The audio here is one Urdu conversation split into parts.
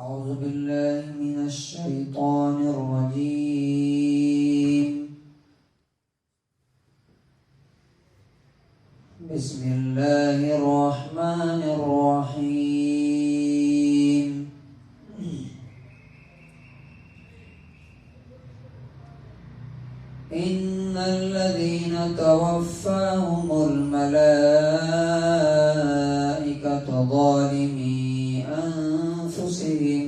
أعوذ بالله من الشيطان الرجيم. بسم الله الرحمن الرحيم. إن الذين توفاهم الملائكة ظالمي أنفسهم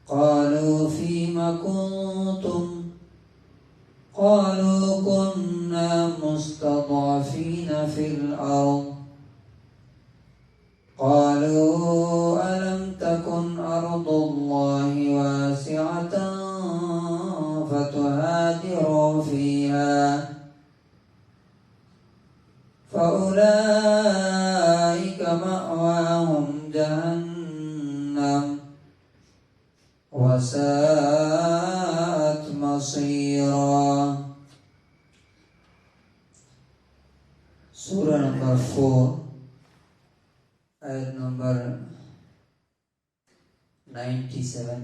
قالوا فيم كنتم قالوا كنا مستضعفين في الأرض قالوا ألم تكن أرض الله واسعة فتهاجروا فيها فأولئك مأواهم جهنم وساءت مصيرا. سورہ نمبر 4 آیت نمبر 97.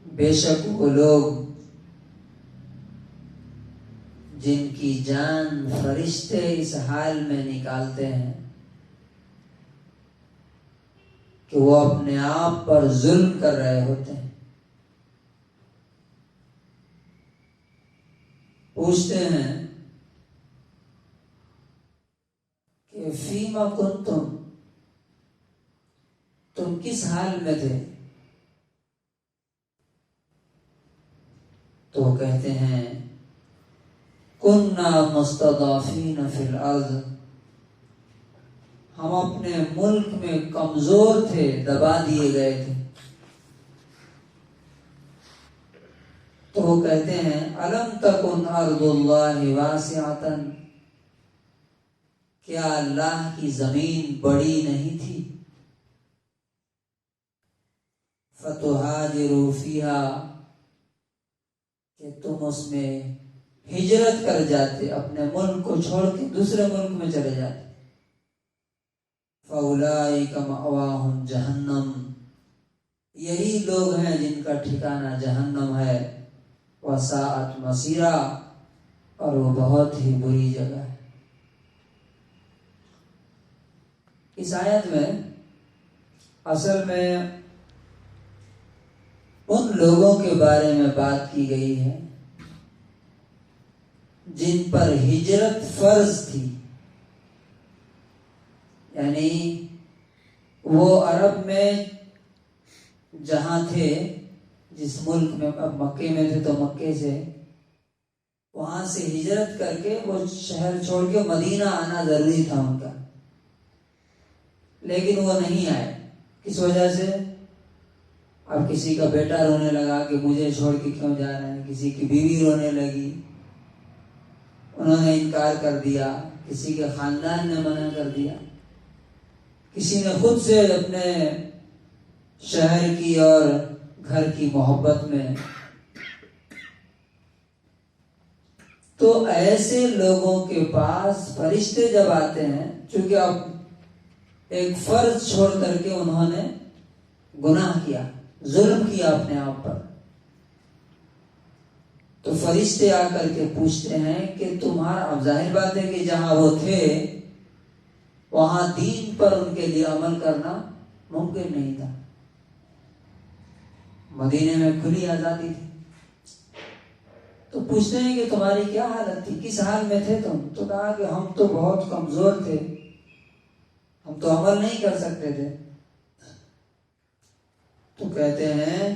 بے شک وہ لوگ جن کی جان فرشتے اس حال میں نکالتے ہیں کہ وہ اپنے آپ پر ظلم کر رہے ہوتے ہیں، پوچھتے ہیں کہ فیما کنتم، تم کس حال میں تھے؟ تو وہ کہتے ہیں کننا مستضعفین فی الارض، ہم اپنے ملک میں کمزور تھے، دبا دیے گئے تھے. تو وہ کہتے ہیں الم تکن ارض اللہ واسعۃ، کیا اللہ کی زمین بڑی نہیں تھی؟ فتہاجروا فیہا، کہ تم اس میں ہجرت کر جاتے، اپنے ملک کو چھوڑ کے دوسرے ملک میں چلے جاتے. فَأُولَئِكَ مَأْوَاهُمْ جَهَنَّمُ، یہی لوگ ہیں جن کا ٹھکانہ جہنم ہے. وَسَاءَتْ مَصِيرًا، اور وہ بہت ہی بری جگہ ہے. اس آیت میں اصل میں ان لوگوں کے بارے میں بات کی گئی ہے جن پر ہجرت فرض تھی، یعنی وہ عرب میں جہاں تھے، جس ملک میں، اب مکے میں تھے تو مکے سے وہاں سے ہجرت کر کے وہ شہر چھوڑ کے مدینہ آنا ضروری تھا ان کا، لیکن وہ نہیں آئے. کس وجہ سے؟ اب کسی کا بیٹا رونے لگا کہ مجھے چھوڑ کے کیوں جا رہے ہیں، کسی کی بیوی رونے لگی، انہوں نے انکار کر دیا، کسی کے خاندان نے منع کر دیا، کسی نے خود سے اپنے شہر کی اور گھر کی محبت میں. تو ایسے لوگوں کے پاس فرشتے جب آتے ہیں، چونکہ اب ایک فرض چھوڑ کر کے انہوں نے گناہ کیا، ظلم کیا اپنے آپ پر، تو فرشتے آ کر کے پوچھتے ہیں کہ تمہارا، اب ظاہر بات ہے کہ جہاں وہ تھے وہاں دین پر ان کے لیے عمل کرنا ممکن نہیں تھا، مدینے میں کھلی آزادی تھی. تو پوچھتے ہیں کہ تمہاری کیا حالت تھی، کس حال میں تھے تم؟ تو کہا کہ ہم تو بہت کمزور تھے، ہم تو عمل نہیں کر سکتے تھے. تو کہتے ہیں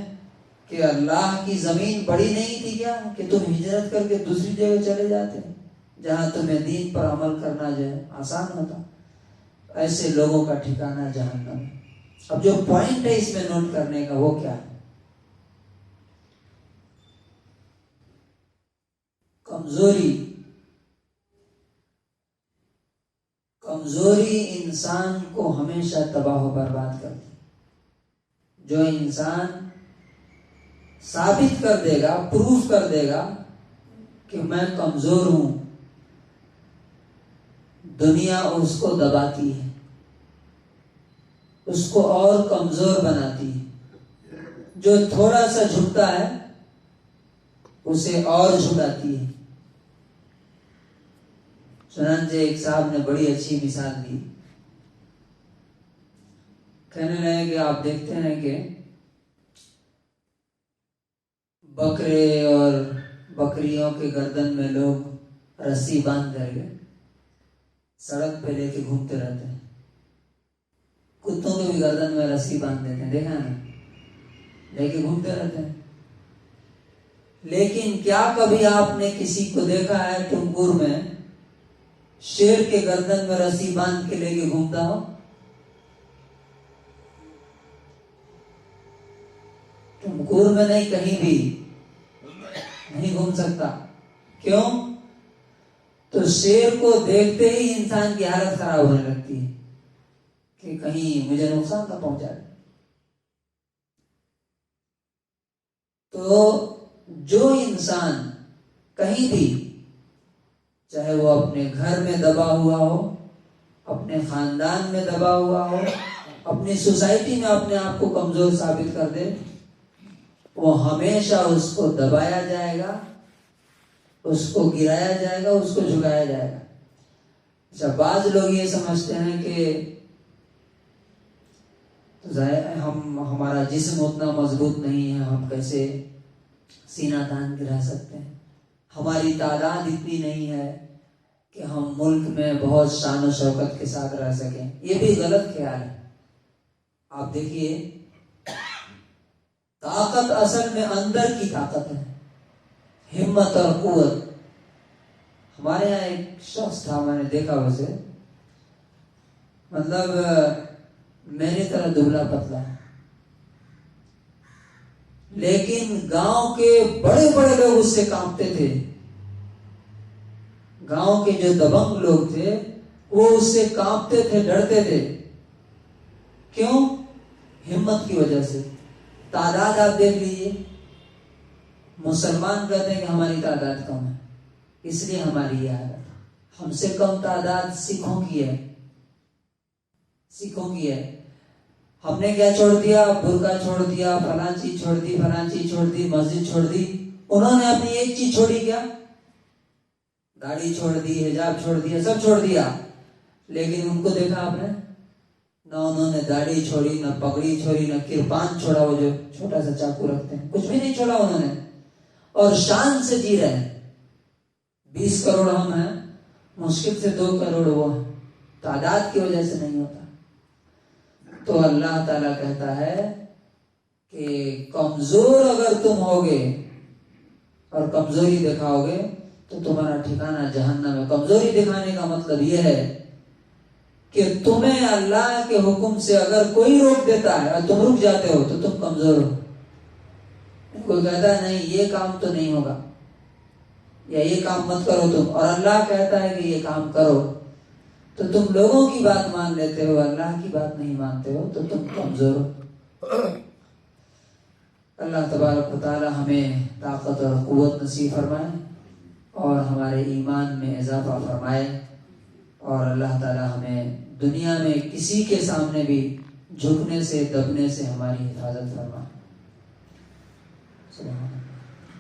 کہ اللہ کی زمین بڑی نہیں تھی کیا کہ تم ہجرت کر کے دوسری جگہ چلے جاتے جہاں تمہیں دین پر عمل کرنا جو ہے آسان ہوتا؟ ایسے لوگوں کا ٹھکانہ جہنم ہے. اب جو پوائنٹ ہے اس میں نوٹ کرنے کا وہ کیا ہے؟ کمزوری انسان کو ہمیشہ تباہ و برباد کرتی. جو انسان ثابت کر دے گا، پروف کر دے گا کہ میں کمزور ہوں، دنیا اس کو دباتی ہے، اس کو اور کمزور بناتی ہے۔ جو تھوڑا سا جھکتا ہے اسے اور جھکاتی ہے۔ چنانچہ ایک صاحب نے بڑی اچھی مثال دی، کہنے لگے کہ آپ دیکھتے ہیں کہ بکرے اور بکریوں کے گردن میں لوگ رسی باندھ کر کے سڑک پہ لے کے گھومتے رہتے ہیں، کتوں کے بھی گردن میں رسی باندھ دیتے ہیں، دیکھا نا، لے کے گھومتے رہتے ہیں۔ لیکن کیا کبھی آپ نے کسی کو دیکھا ہے ٹمکور میں شیر کے گردن میں رسی باندھ کے لے کے گھومتا ہو؟ ٹمکور میں نہیں، کہیں بھی نہیں گھوم سکتا۔ کیوں؟ تو شیر کو دیکھتے ہی انسان کی حالت خراب ہونے لگتی ہے کہ کہیں مجھے نقصان نہ پہنچا دے۔ تو جو انسان کہیں بھی، چاہے وہ اپنے گھر میں دبا ہوا ہو، اپنے خاندان میں دبا ہوا ہو، اپنی سوسائٹی میں اپنے آپ کو کمزور ثابت کر دے، وہ ہمیشہ اس کو دبایا جائے گا، اس کو گرایا جائے گا، اس کو جھکایا جائے گا۔ اچھا، بعض لوگ یہ سمجھتے ہیں کہ ہمارا جسم اتنا مضبوط نہیں ہے، ہم کیسے سینہ تان کے رہ سکتے ہیں، ہماری تعداد اتنی نہیں ہے کہ ہم ملک میں بہت شان و شوکت کے ساتھ رہ سکیں۔ یہ بھی غلط خیال ہے۔ آپ دیکھیے، طاقت اصل میں اندر کی طاقت ہے، ہمت اور قوت۔ ہمارے یہاں ایک شخص تھا، میں نے دیکھا اسے، مطلب میری طرح دبلا پتلا، لیکن گاؤں کے بڑے بڑے لوگ اس سے کانپتے تھے۔ گاؤں کے جو دبنگ لوگ تھے وہ اس سے کانپتے تھے، ڈرتے تھے۔ کیوں؟ ہمت کی وجہ سے۔ تعداد آپ دیکھ لیجیے، مسلمان کہتے ہیں کہ ہماری تعداد کم ہے، اس لیے ہماری یہ حالت۔ ہم سے کم تعداد سکھوں کی ہے، سکھوں کی ہے۔ ہم نے کیا چھوڑ دیا؟ برقع چھوڑ دیا، فلاں چیز چھوڑ دی، فلاں چیز چھوڑ دی، مسجد چھوڑ دی۔ انہوں نے اپنی ایک چیز چھوڑی، کیا؟ داڑھی چھوڑ دی، حجاب چھوڑ دیا، سب چھوڑ دیا۔ لیکن ان کو دیکھا آپ نے؟ نہ انہوں نے داڑھی چھوڑی، نہ پگڑی چھوڑی، نہ کرپان چھوڑا، وہ جو چھوٹا سا چاقو رکھتے ہیں، کچھ بھی نہیں چھوڑا انہوں نے، اور شان سے جی رہے ہیں۔ 20 کروڑ ہم ہیں، مشکل سے 2 کروڑ وہ ہیں، تعداد کی وجہ سے نہیں ہوتا۔ تو اللہ تعالیٰ کہتا ہے کہ کمزور اگر تم ہوگے اور کمزوری دکھاؤ گے تو تمہارا ٹھکانہ جہنم ہے۔ کمزوری دکھانے کا مطلب یہ ہے کہ تمہیں اللہ کے حکم سے اگر کوئی روک دیتا ہے اور تم رک جاتے ہو تو تم کمزور ہو۔ کوئی کہتا ہے نہیں یہ کام تو نہیں ہوگا، یا یہ کام مت کرو تم، اور اللہ کہتا ہے کہ یہ کام کرو، تو تم لوگوں کی بات مان لیتے ہو، اللہ کی بات نہیں مانتے ہو، تو تم کمزور ہو۔ اللہ تبارک و تعالی ہمیں طاقت اور قوت نصیب فرمائے اور ہمارے ایمان میں اضافہ فرمائے، اور اللہ تعالی ہمیں دنیا میں کسی کے سامنے بھی جھکنے سے، دبنے سے ہماری حفاظت فرمائے۔ سبحان اللہ۔